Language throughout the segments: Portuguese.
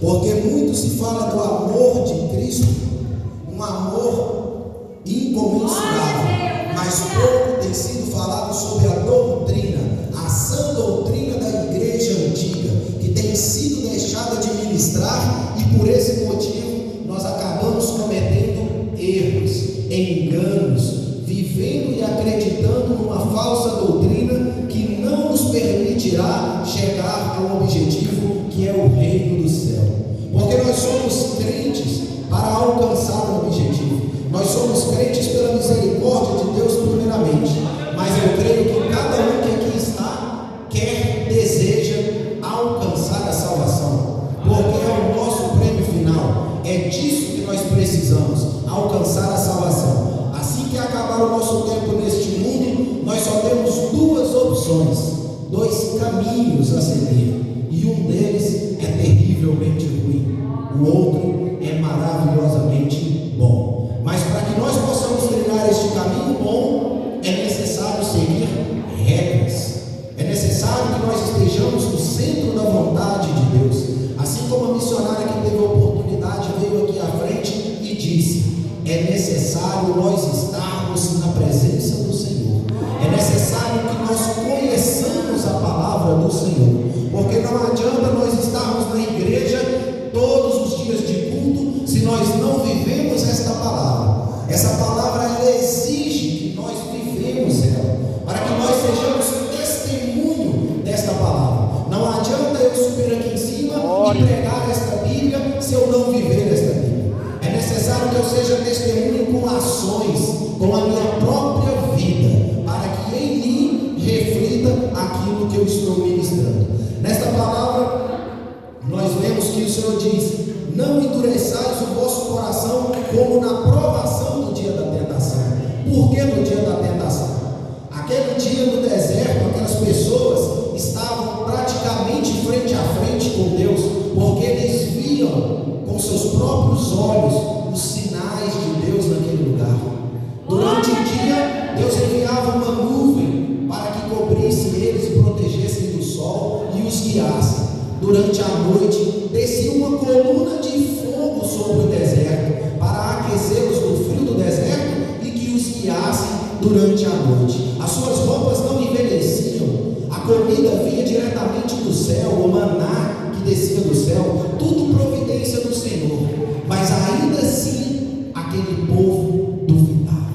Porque muito se fala do amor de Cristo, um amor incomensurável, mas pouco tem sido falado sobre a doutrina, a sã doutrina da igreja antiga, que tem sido deixada de ministrar, e por esse motivo nós acabamos cometendo erros, enganos, vivendo e acreditando numa falsa doutrina que não nos permitirá chegar ao objetivo, que é o reino do céu. Porque nós somos crentes para alcançar o objetivo, nós somos crentes pela misericórdia de Deus primeiramente, mas eu creio que cada um que aqui está quer, deseja alcançar a salvação, porque é o nosso prêmio final, é disso que nós precisamos, alcançar a salvação. Assim que acabar o nosso tempo neste mundo, nós só temos duas opções, dois caminhos a seguir, e um deles é terrivelmente ruim, o outro é maravilhosamente bom. Mas para que nós possamos trilhar este caminho bom, é necessário seguir regras, é necessário que nós estejamos no centro da vontade de Deus. Assim como a missionária que teve a oportunidade veio aqui à frente e disse: é necessário nós estarmos na presença do Senhor, é necessário que nós conheçamos a palavra do Senhor, porque não adianta nós estarmos na igreja todos os dias de culto se nós não vivemos esta palavra. Essa palavra ela exige que nós vivemos ela, para que nós sejamos testemunho desta palavra. Não adianta eu subir aqui em cima e pregar esta Bíblia se eu não viver esta Bíblia. É necessário que eu seja testemunho com ações, com a minha própria vida, para que em mim reflita aquilo que eu estou ministrando. Nesta palavra nós vemos que o Senhor diz: não endureçais o vosso coração como na provação do dia da tentação. Por que no dia da tentação? Aquele dia no deserto, aquelas pessoas estavam praticamente frente a frente com Deus, porque eles viam com seus próprios olhos os sinais de Deus naquele lugar. Durante o dia, Deus enviava uma nuvem para que cobrisse eles e protegessem do sol e os guiasse. Durante a noite, descia uma coluna de fogo sobre o deserto para aquecê-los do frio do deserto e que os guiassem durante a noite. As suas roupas não envelheciam, a comida vinha diretamente do céu, o maná que descia do céu, tudo providência do Senhor. Mas ainda assim, aquele povo duvidava.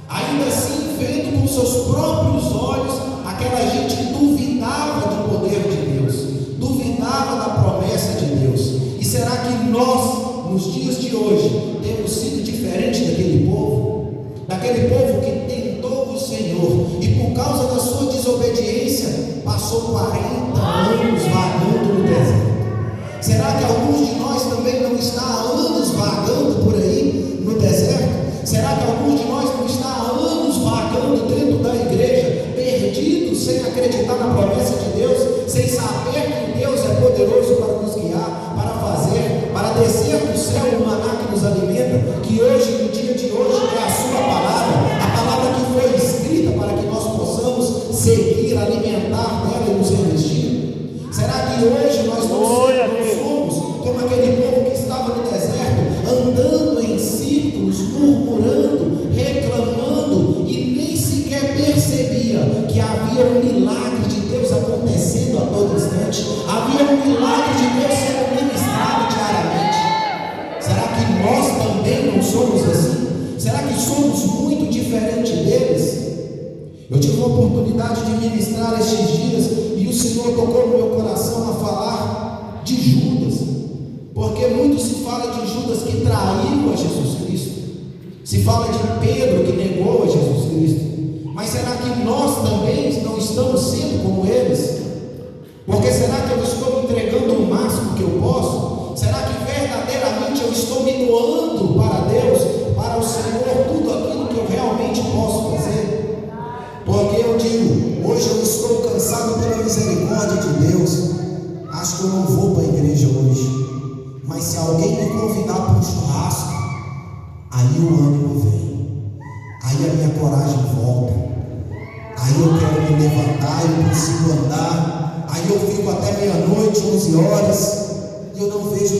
Ainda assim, vendo com seus próprios olhos, aquela gente duvidava do poder de Deus, duvidava da promessa de Deus. E será que nós, nos dias de hoje, temos sido diferentes daquele povo? Daquele povo que tentou o Senhor e por causa da sua desobediência passou 40 anos vagando no deserto. Será que alguns de nós também não está há anos vagando por aí no deserto? Será que alguns de nós não está há anos vagando dentro da igreja, perdidos, sem acreditar na promessa de Deus, sem saber que Deus é poderoso para nos guiar, para fazer, para descer do céu o maná que nos alimenta, que hoje, no dia de hoje, é a sua palavra, a palavra que foi escrita para que nós possamos seguir, alimentar dela e nos revestir? Será que hoje nós não somos como aquele povo que estava no deserto, andando em círculos, murmurando, reclamando, e nem sequer percebia que havia um milagre de Deus acontecendo a todo instante, havia um milagre de Deus sendo ministrado diariamente? Será que nós também não somos assim? Será que somos muito diferentes deles? Eu tive a oportunidade de ministrar estes dias e o Senhor tocou no meu coração a falar de Judas, porque muito se fala de Judas que traiu a Jesus Cristo, se fala de Pedro que negou a Jesus Cristo, mas será que nós também não estamos sendo como eles? Porque será que eu estou entregando o máximo que eu posso? Será que verdadeiramente eu estou me doando para Deus, para o Senhor, tudo aquilo que eu realmente posso fazer? Porque eu digo, hoje eu estou cansado pela misericórdia de Deus, acho que eu não vou para a igreja hoje, mas se alguém me convidar para um churrasco, aí o ânimo vem, aí a minha coragem volta, aí eu quero me levantar, eu consigo andar, aí eu fico até meia-noite, 11 horas, e eu não vejo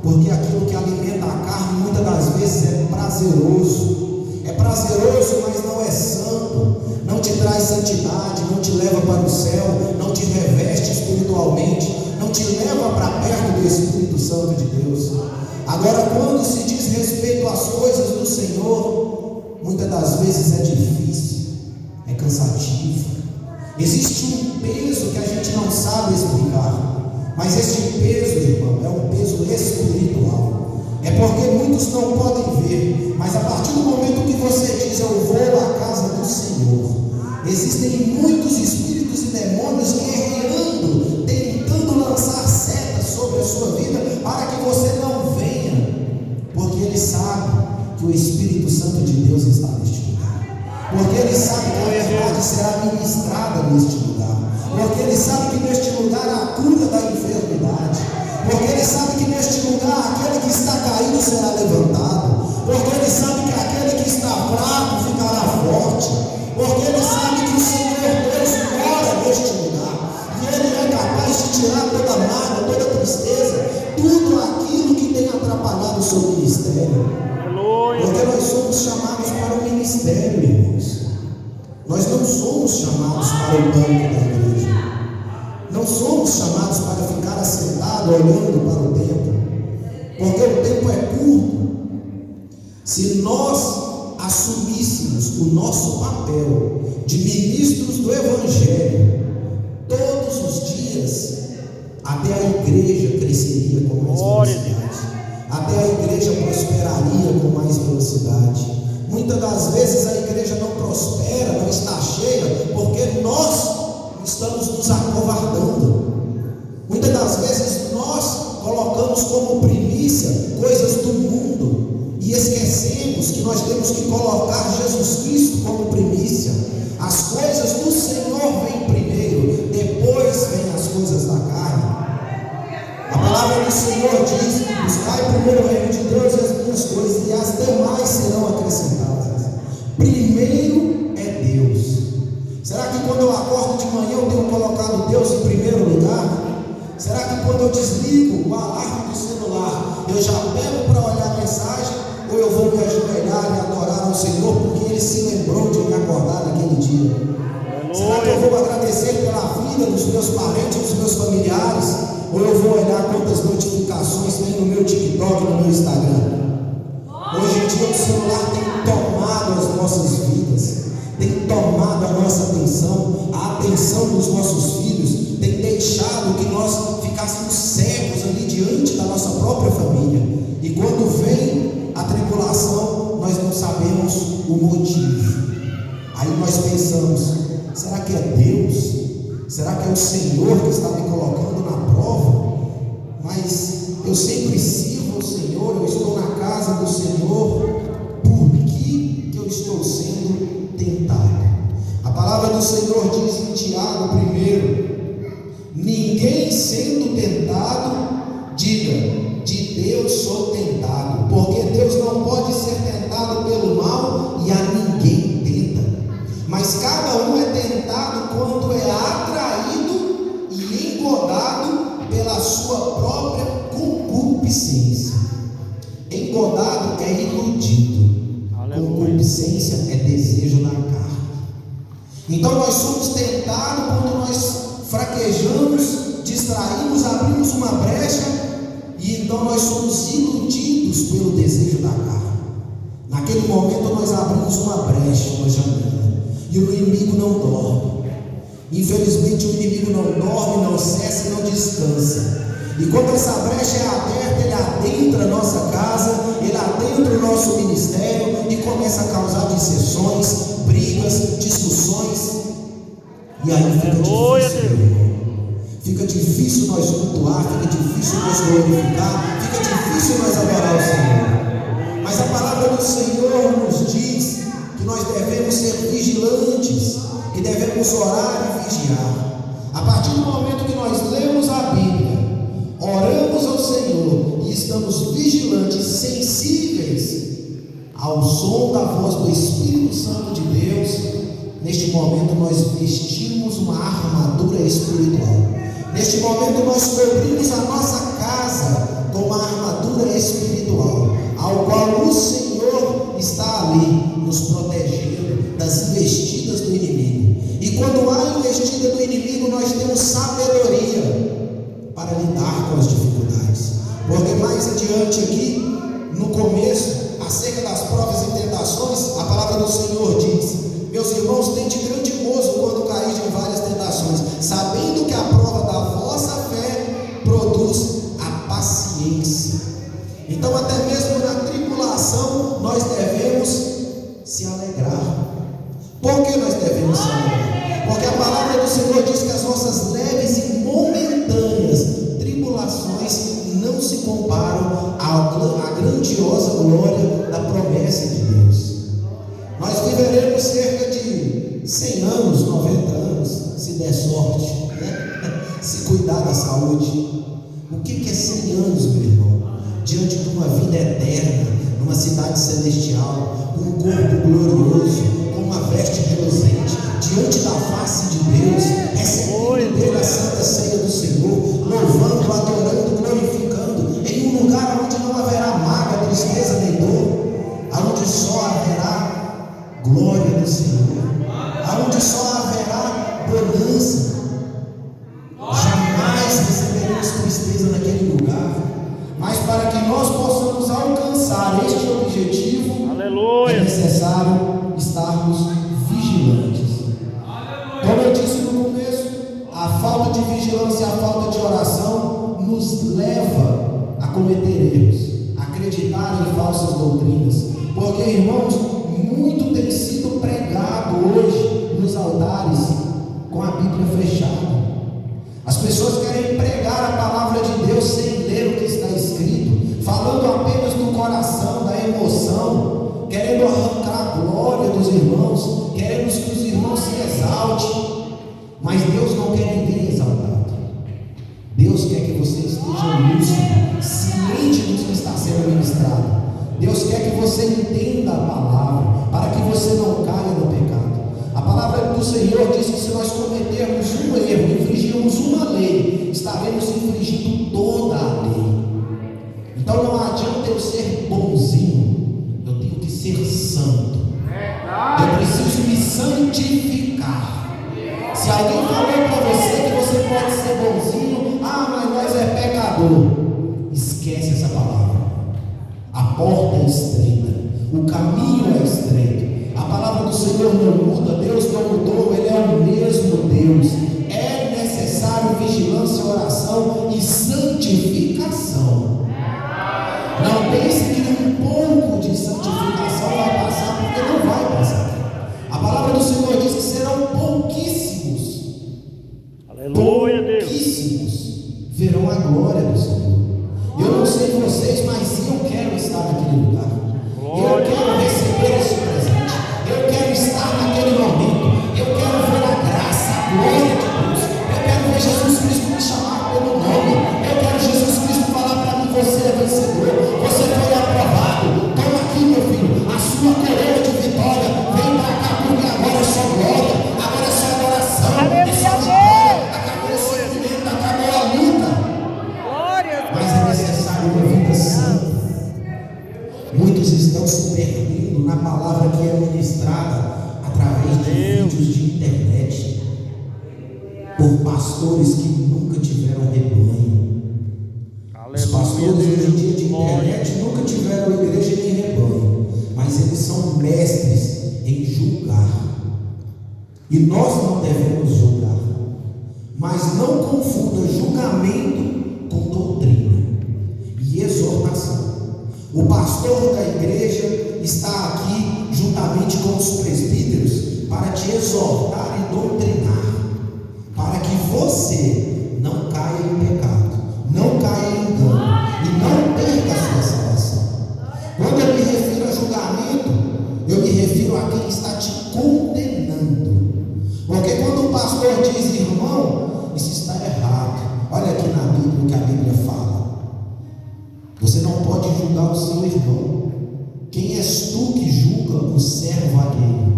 porque aquilo que alimenta a carne muitas das vezes é prazeroso. É prazeroso, mas não é santo, não te traz santidade, não te leva para o céu, não te reveste espiritualmente, não te leva para perto do Espírito Santo de Deus. Agora, quando se diz respeito às coisas do Senhor, muitas das vezes é difícil, é cansativo. Existe um peso que a gente não sabe explicar, mas este peso, irmão, é um peso espiritual. É porque muitos não podem ver, mas a partir do momento que você diz: eu vou à casa do Senhor, existem muitos espíritos e demônios guerreando, tentando lançar setas sobre a sua vida para que você não venha, porque ele sabe que o Espírito Santo de Deus está neste lugar, porque ele sabe que a verdade será ministrada neste lugar, porque ele sabe que neste lugar há a cura da enfermidade, porque ele sabe que neste lugar aquele que está caído será levantado, porque ele sabe que aquele que está fraco ficará forte, porque ele sabe que o Senhor Deus mora neste lugar, e ele é capaz de tirar toda mágoa, toda tristeza, tudo aquilo que tem atrapalhado o seu ministério. Porque nós somos chamados para o ministério, irmãos. Nós não somos chamados para o banco da igreja, não somos chamados para ficar assentado olhando para o tempo, porque o tempo é curto. Se nós assumíssemos o nosso papel de ministros do Evangelho todos os dias, até a igreja cresceria com mais velocidade, até a igreja prosperaria com mais velocidade. Muitas das vezes a igreja não prospera, não está cheia, porque nós estamos nos acovardando. Muitas das vezes nós colocamos como primícia coisas do mundo e esquecemos que nós temos que colocar Jesus Cristo como primícia. As coisas do Senhor vêm primeiro, depois vêm as coisas da carne. A palavra do Senhor diz: buscai primeiro o reino de Deus e as minhas coisas, e as demais serão acrescentadas. Primeiro é Deus. Será que quando eu acordo de manhã eu tenho colocado Deus em primeiro lugar? Será que quando eu desligo o alarme do celular, eu já pego para olhar a mensagem, ou eu vou me ajoelhar e adorar ao Senhor porque Ele se lembrou de me acordar naquele dia? Será que eu vou agradecer pela vida dos meus parentes, dos meus familiares, ou eu vou olhar quantas notificações tem no meu TikTok, no meu Instagram? Hoje em dia o celular tem tomado as nossas vidas, tem tomado a nossa atenção, a atenção dos nossos filhos, tem deixado que nós ficássemos cegos ali diante da nossa própria família. E quando vem a tribulação, nós não sabemos o motivo. Aí nós pensamos: será que é Deus? Será que é o Senhor que está me colocando na prova? Mas eu sempre sirvo ao Senhor, eu estou na casa do Senhor, por que eu estou sendo tentado? A palavra do Senhor diz em Tiago 1: ninguém sendo tentado, diga: de Deus sou tentado, porque Deus não pode ser tentado pelo mal e a ninguém tenta, mas cada um é tentado quando é atraído e engodado pela sua própria concupiscência. Engodado é iludido, concupiscência é desejo na carne. Então nós somos tentados quando nós fraquejamos, distraímos, abrimos uma brecha, e então nós somos iludidos pelo desejo da carne. Naquele momento nós abrimos uma brecha, uma janela, e o inimigo não dorme. Infelizmente o inimigo não dorme, não cessa e não descansa. E quando essa brecha é aberta, ele adentra a nossa casa, ele adentra o nosso ministério e começa a causar dissensões, brigas, discussões. E aí fica difícil, fica difícil nós cultuar, fica difícil nós glorificar, fica difícil nós adorar o Senhor. Mas a palavra do Senhor nos diz que nós devemos ser vigilantes, que devemos orar e vigiar. A partir do momento que nós lemos a Bíblia, oramos ao Senhor e estamos vigilantes, sensíveis ao som da voz do Espírito Santo de Deus, neste momento nós vestimos uma armadura espiritual. Neste momento nós cobrimos a nossa casa com uma armadura lidar com as dificuldades. Porque mais adiante aqui, no começo, acerca das provas e tentações, a palavra do Senhor diz: meus irmãos, tende grande gozo quando caís em várias tentações, sabendo que a prova da vossa fé produz a paciência. Então, até mesmo na tribulação, nós devemos se alegrar. Por que nós devemos se alegrar? Porque a palavra do Senhor diz que as nossas leves e momentâneas tribulações não se comparam à grandiosa glória da promessa de Deus. Nós viveremos cerca de 100 anos, 90 anos, se der sorte, né? Se cuidar da saúde. O que é 100 anos, meu irmão? Diante de uma vida eterna, numa cidade celestial, com um corpo glorioso, com uma veste reluzente, diante da face de Deus, recebendo dele a santa ceia do Senhor, louvando, adorando, glorificando, em um lugar onde não haverá mágoa, tristeza nem dor, aonde só haverá glória do Senhor, aonde só haverá bonança. Jamais receberemos tristeza naquele lugar. Mas para que nós possamos alcançar este objetivo, aleluia, é necessário estarmos vigilantes. Como eu disse no começo, a falta de vigilância e a falta de oração nos leva a cometer erros, a acreditar em falsas doutrinas. Porque, irmãos, muito tem sido pregado hoje nos altares com a Bíblia fechada. As pessoas querem pregar a palavra de Deus sem ler o que está escrito, falando apenas do coração, da emoção, querendo arrancar a glória dos irmãos, querendo que os irmãos se exaltem. Mas Deus não quer ninguém exaltado. Deus quer que você esteja lúcido, ciente do que está sendo ministrado. Deus quer que você entenda a palavra, para que você não caia no pecado. A palavra do Senhor diz que se nós cometermos um erro, infringirmos uma lei, estaremos infringindo toda a lei. Então não adianta eu ser bonzinho, eu tenho que ser santo. Eu preciso me santificar. Se alguém falou para você que você pode ser bonzinho, mas nós é pecador, esquece essa palavra. A porta é estreita, o caminho é estreito. A palavra do Senhor não muda, Deus não mudou, Ele é o mesmo Deus. É necessário vigilância, oração e santificação. Não pense que um pouco de santificação vai passar, porque não vai passar. A palavra do Senhor diz que serão pouquíssimos. Aleluia, pouquíssimos verão a glória do Senhor. Eu não sei vocês, mas eu quero estar naquele lugar. Eu quero receber esse presente. Eu quero estar naquele momento. Eu quero ver a graça, a glória de Deus. Eu quero ver Jesus Cristo me chamar pelo nome. Eu quero Jesus Cristo falar para mim: você é vencedor, você foi aprovado. Toma aqui, meu filho, a sua coroa de vitória. Vem para cá, porque agora é só glória, agora é só adoração, é só vitória. Acabou o sofrimento, acabou a luta. Mas é necessário uma vida santa. Muitos estão se perdendo na palavra que é ministrada através de vídeos de internet, por pastores que nunca tiveram rebanho. Os pastores hoje em dia de internet nunca tiveram igreja nem rebanho, mas eles são mestres em julgar. E nós não devemos julgar, mas não confunda julgamento com doutrina e exortação. O pastor da igreja está aqui juntamente com os presbíteros para te exortar e doutrinar, para que você não caia em pecado, não caia em engano e não perca a sua salvação. Quando eu me refiro a julgamento, eu me refiro a quem está te condenando. Porque quando o pastor diz: irmão, isso está errado, olha aqui na Bíblia o que a Bíblia fala. Você não pode julgar o seu irmão. Quem és tu que julga o servo alheio?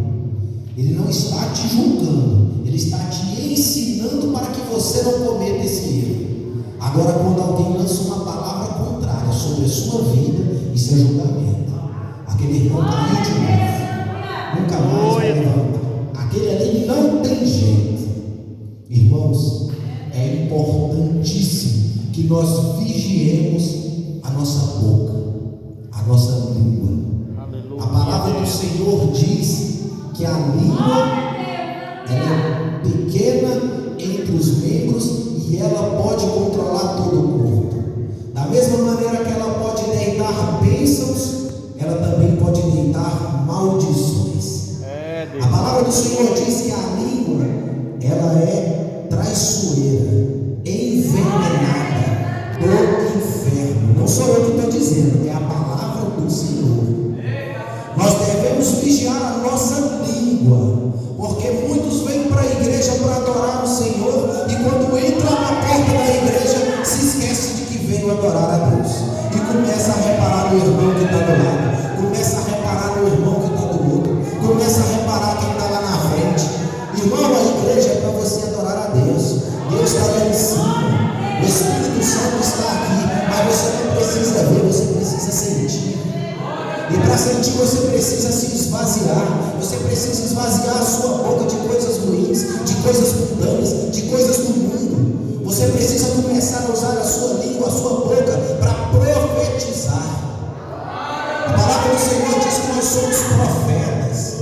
Ele não está te julgando, ele está te ensinando para que você não cometa esse erro. Agora, quando alguém lança uma palavra contrária sobre a sua vida, isso é julgamento. Aquele irmão caiu de novo, nunca mais vai levantar. Aquele ali não tem jeito. Irmãos, é importantíssimo que nós vigiemos a nossa boca, a nossa língua. Aleluia. A palavra do Senhor diz que a língua ela é pequena entre os membros e ela pode controlar todo o corpo. Da mesma maneira que ela pode deitar bênçãos, ela também pode deitar maldições. A palavra do Senhor diz que a língua ela é traiçoeira, envenenada do inferno. Não sou eu que estou dizendo, é a palavra do Senhor. Nós devemos vigiar a nossa língua, porque muitos vêm para a igreja para adorar o Senhor e quando entram na porta da igreja se esquece de que veio adorar a Deus e começa a reparar no irmão que está do lado, começa a reparar no irmão que está do outro, começa a reparar quem está lá na frente. Irmão, a igreja é para você adorar a Deus. Deus está lá em cima, o Espírito Santo está aqui, mas você não precisa ver, você precisa sentir. E para sentir você precisa se esvaziar. Você precisa esvaziar a sua boca de coisas ruins, de coisas mundanas, de coisas do mundo. Você precisa começar a usar a sua língua, a sua boca para profetizar. A palavra do Senhor diz que nós somos profetas.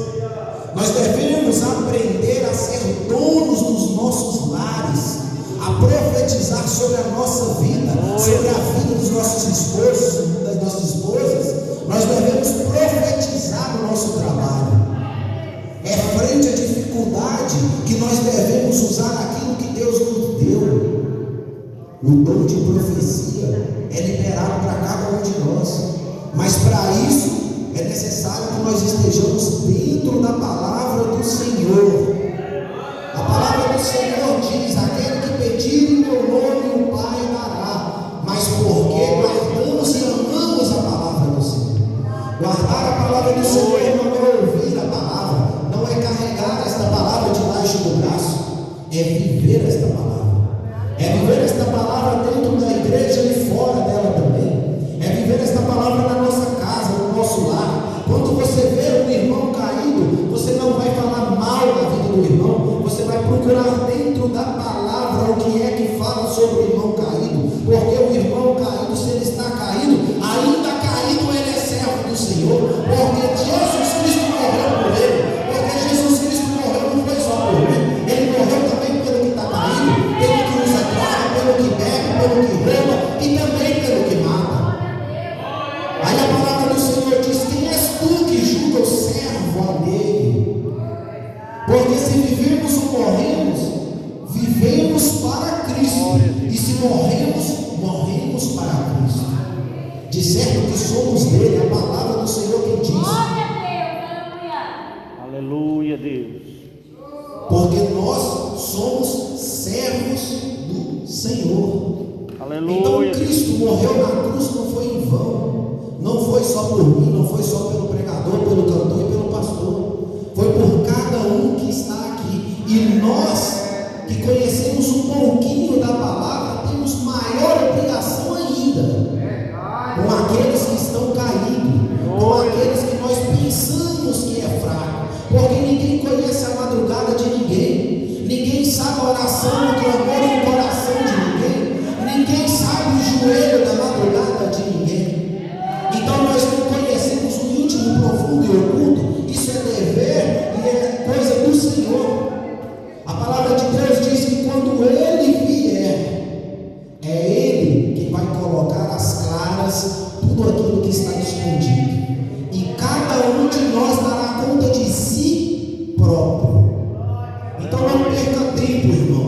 Nós devemos aprender a ser donos dos nossos lares, a profetizar sobre a nossa vida, sobre a vida dos nossos esposos, das nossas esposas. Nós devemos profetizar no nosso trabalho. É frente à dificuldade que nós devemos usar aquilo que Deus nos deu. O dom de profecia é liberado para cada um de nós. Mas para isso é necessário que nós estejamos dentro da palavra do Senhor. A palavra do Senhor diz: aquele que pedir em meu nome o Pai dará. Mas porque guardamos e amamos a palavra do Senhor. Guardar a palavra do Senhor não é ouvir a palavra, não é carregar esta palavra debaixo do braço, é viver esta palavra. É viver esta palavra dentro da igreja e fora dela também. É viver esta palavra na nossa casa, no nosso lar. Quando você vê um irmão caído, você não vai falar mal da vida do irmão, você vai procurar dentro da palavra o que é que fala sobre o irmão caído. Porque o irmão caído, se ele está caído, ainda caído ele é servo do Senhor, porque Jesus Cristo morreu por ele, porque Jesus Cristo morreu não foi só por mim, ele morreu também pelo que está caído, pelo que usa droga, pelo que bebe, pelo que rouba e também pelo que mata. Aí a palavra do Senhor diz: quem és tu que julga o servo alheio? Porque se vivemos ou morremos, vivemos para Cristo, e se morremos, morremos para Cristo. De certo que somos dele, a palavra do Senhor quem diz. Aleluia, Deus. Porque nós somos servos do Senhor. Aleluia. Então Cristo morreu na cruz, não foi em vão. Não foi só por mim, não foi só pelo pregador, pelo cantor e pelo pastor. Foi por cada um que está aqui. E nós que conhecemos um pouquinho da palavra, temos maior obrigação ainda com aqueles que estão caídos, com aqueles que nós pensamos que é fraco, porque ninguém conhece a madrugada de ninguém, ninguém sabe a oração, o clamor e o coração de ninguém, ninguém sabe o joelho da madrugada de ninguém. Então nós não conhecemos o íntimo, profundo e oculto. Isso é dever e é coisa do Senhor. A palavra de Deus diz que quando Ele vier, é Ele que vai colocar às claras tudo aquilo que está escondido, e cada um de nós dará conta de si próprio. Então não perca tempo, irmão,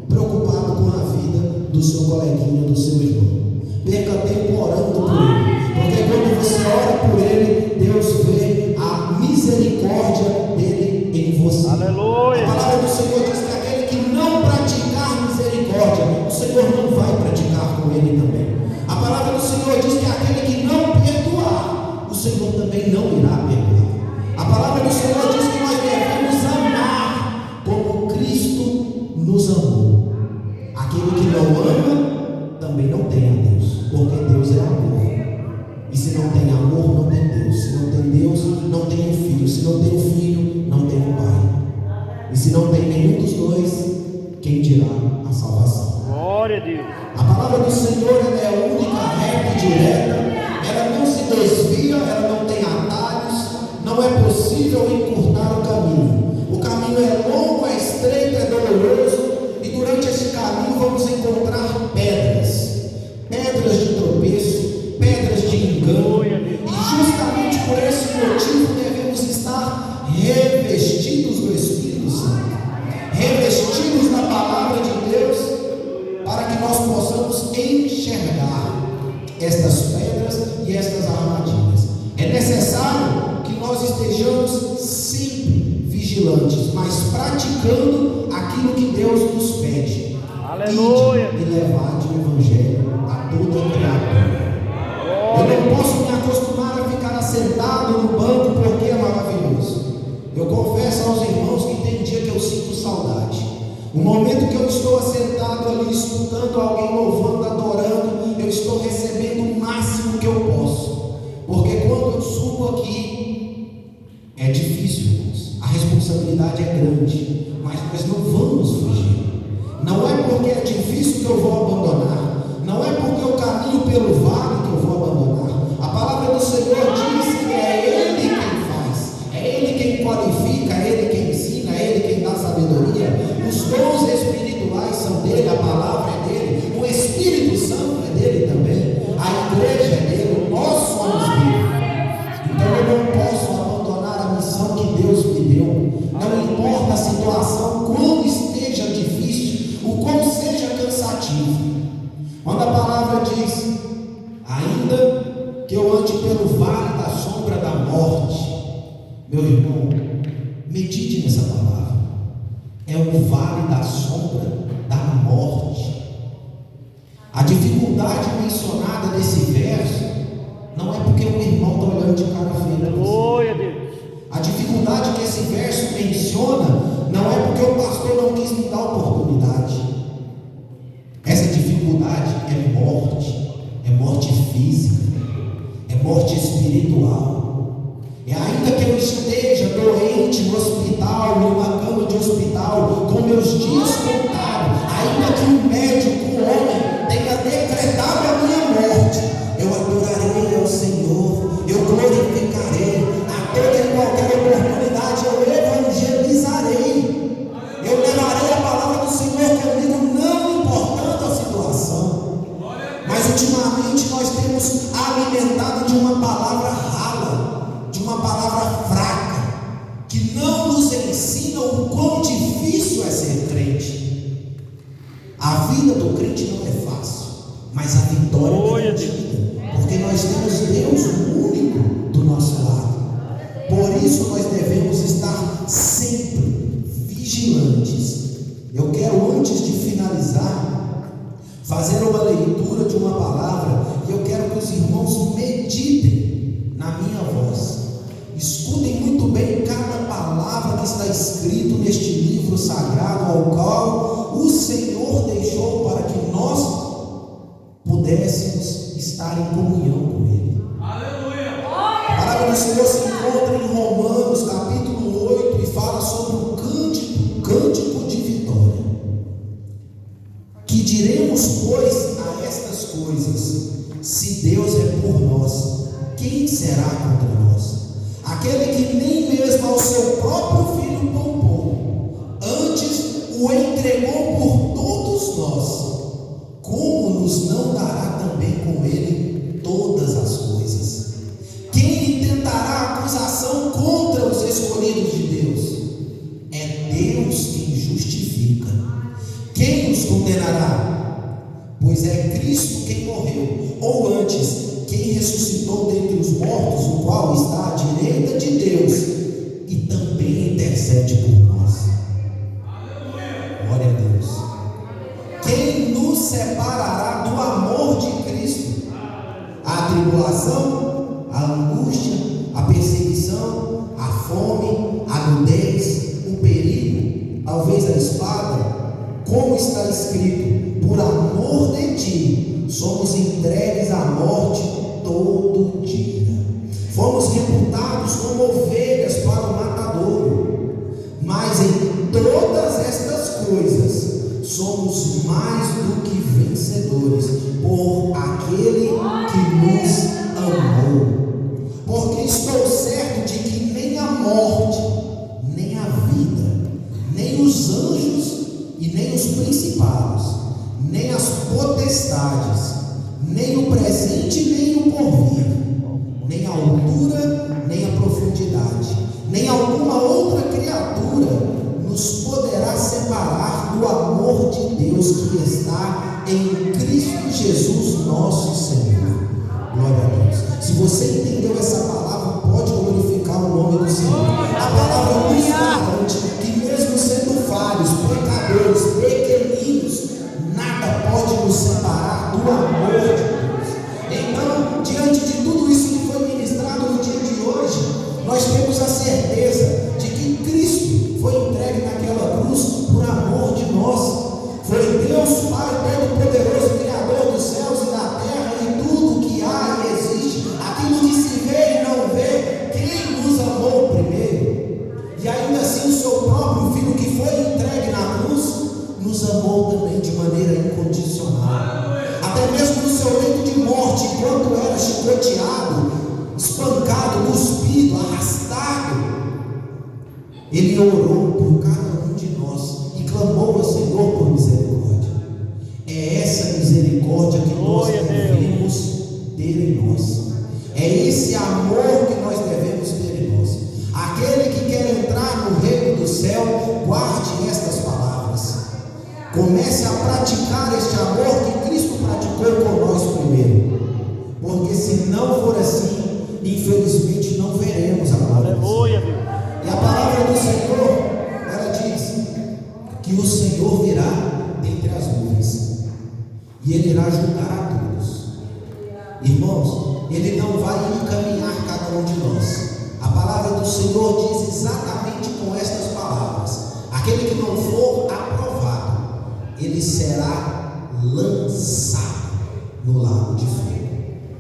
preocupado com a vida do seu coleguinha, do seu irmão. Perca tempo orando por ele, porque quando você ora por ele, Deus vê a misericórdia dele em você. Aleluia. A palavra do Senhor diz que aquele que não praticar misericórdia, o Senhor não vai praticar com ele também. A palavra do Senhor diz que aquele que não perdoar, o Senhor também não irá perdoar. A palavra do Senhor diz que nós devemos amar como Cristo nos amou. Aquele que não ama também não tem a Deus, porque Deus é amor. E se não tem amor, não tem Deus. Se não tem Deus, não tem o Filho. Se não tem o Filho, não tem o Pai. E se não tem nenhum dos dois, quem dirá a salvação? Glória a Deus. A palavra do Senhor Senhor ela é única, reta e direta, ela não se desvia, ela não tem atalhos, não é possível encurtar o caminho. O caminho é longo, é estreito, é doloroso, e durante esse caminho vamos encontrar pedras de tropeço, pedras de engano, e justamente por esse motivo devemos estar revestidos do Espírito Santo, revestidos da palavra de Deus, para que nós possamos enxergar estas pedras e estas armadilhas. É necessário que nós estejamos sempre vigilantes, mas praticando aquilo que Deus nos pede. Aleluia. E levar o Evangelho a toda criatura. Eu não posso me acostumar a ficar assentado no banco porque é maravilhoso. Eu confesso aos irmãos que tem dia que eu sinto saudade. O momento que eu estou assentado ali, escutando alguém louvando, adorando, eu estou recebendo o máximo que eu posso. Porque quando eu subo aqui, é difícil, irmãos. A responsabilidade é grande, mas nós não vamos fugir. Não é porque é difícil que eu vou abandonar. Não é porque eu caminho pelo vale que eu vou abandonar. A palavra do Senhor diz que é Ele quem faz, é Ele quem qualifica, é Ele quem ensina, é Ele quem dá sabedoria. Os dons espirituais são dele, a palavra é dele, o Espírito Santo é dele também, a igreja é dele, nós somos dele. Então eu não posso abandonar a missão que Deus me deu. Não importa a situação, quão esteja difícil, o quão seja cansativo. Quando a palavra diz: ainda que eu ande pelo vale da sombra da morte, meu irmão, medite nessa palavra. É o vale da sombra da morte. A dificuldade mencionada nesse verso não é porque o irmão está olhando de cara feia. Aleluia, Deus. A dificuldade que esse verso menciona não é porque o pastor não quis me dar oportunidade. Essa dificuldade é morte física, é morte espiritual. E ainda que eu esteja doente no hospital, numa cama de hospital, com meus dias contados, ainda que o médico, o homem, tenha decretado a minha morte, eu adorarei ao Senhor, eu glorificarei, a toda e qualquer oportunidade eu evangelizarei, eu levarei a palavra do Senhor comigo, não importando a situação. Mas ultimamente nós temos alimentado de uma palavra rala, de uma palavra fraca, que não nos ensina o quão difícil é ser crente. A vida do crente não é fácil, mas a vitória é garantida, porque nós temos Deus único do nosso lado. Por isso nós devemos estar sempre vigilantes. Eu quero, antes de finalizar, fazer uma leitura de uma palavra, e eu quero que os irmãos meditem na minha voz. Escutem muito bem cada palavra que está escrito neste livro sagrado, ao qual o Senhor deixou para que nós pudéssemos estar em comunhão com Ele. Aleluia! A palavra do Senhor se encontra em Romanos capítulo 8 e fala sobre o cântico de vitória. Que diremos, pois, a estas coisas? Se Deus é por nós, quem será contra nós? Aquele que nem mesmo ao seu próprio filho poupou, antes o entregou por todos nós, como nos não dará também com ele todas as coisas? Quem intentará acusação contra os escolhidos de Deus? É Deus quem justifica. Quem os condenará? Pois é Cristo quem morreu, ou antes, quem ressuscitou dentre os mortos, o qual está à direita de Deus e também intercede por nós. Glória a Deus. Quem nos separará do amor de Cristo? A tribulação, a angústia, a perseguição, a fome, a nudez, o perigo, talvez a espada. Como está escrito: por amor de ti somos entregues à morte todo dia. Fomos reputados como ovelhas para o matadouro. Mas em todas estas coisas somos mais do que vencedores por presente nem o porvir, nem a altura, nem a profundidade, nem alguma outra criatura nos poderá separar do amor de Deus que está em Cristo Jesus nosso Senhor. Glória a Deus. Se você entendeu essa palavra, pode glorificar o nome do Senhor. A palavra nos garante que mesmo sendo falhos, pecadores, pequeninos, nada pode nos separar do amor de Deus. Então, diante de tudo isso que foi ministrado no dia de hoje, nós temos a certeza de que Cristo foi entregue naquela cruz por amor de nós. Foi Deus Pai Todo-Poderoso, Criador dos céus e da terra e tudo que há e existe, aquilo que se vê e não vê, quem nos amou primeiro. E ainda assim o seu próprio Filho que foi entregue na cruz, nos amou também de maneira incondicional. Até mesmo no seu leito de morte, enquanto era chicoteado, espancado, cuspido, arrastado, Ele orou por cada um de nós e clamou ao Senhor por misericórdia. É essa misericórdia que nós devemos ter em nós. É esse amor que nós devemos ter em nós. Aquele que quer entrar no reino do céu, guarde estas palavras. Comece a praticar este amor que Cristo praticou com nós primeiro. Porque se não for assim, infelizmente não veremos a glória. Aleluia, Deus. E a palavra do Senhor, ela diz que o Senhor virá dentre as nuvens e Ele irá julgar a todos. Irmãos, Ele não vai encaminhar cada um de nós. A palavra do Senhor diz exatamente com estas palavras: aquele que não for aprovado, ele será lançado no lago de fogo,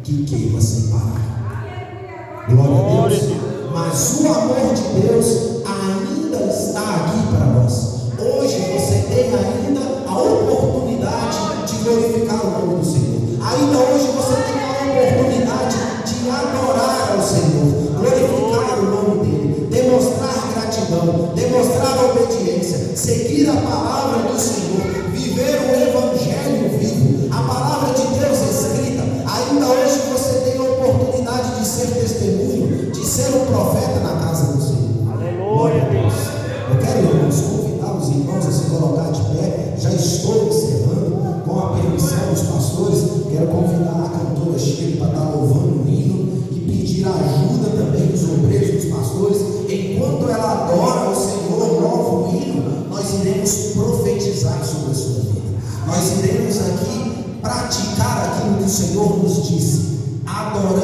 que queima sem parar. Glória a Deus. Mas o amor de Deus ainda está aqui para nós. Hoje você tem ainda a oportunidade de glorificar o nome do Senhor. Ainda hoje você tem a oportunidade de adorar ao Senhor, glorificar o nome dele, demonstrar gratidão, demonstrar obediência, seguir a palavra do Senhor, viver o evangelho vivo, a palavra de Deus escrita. Ainda hoje você tem a oportunidade de ser testemunho, de ser um profeta na casa do Senhor. Aleluia, Deus. Eu quero, irmãos, convidar os irmãos a se colocar de pé. Já estou encerrando, com a permissão dos pastores. Quero convidar a cantora Chico para estar louvando o hino e pedir a ajuda também dos obreiros, dos pastores. Enquanto ela adora o Senhor, louva o hino, nós iremos profetizar sobre a sua vida. Nós iremos aqui praticar aquilo que o Senhor nos disse, adorando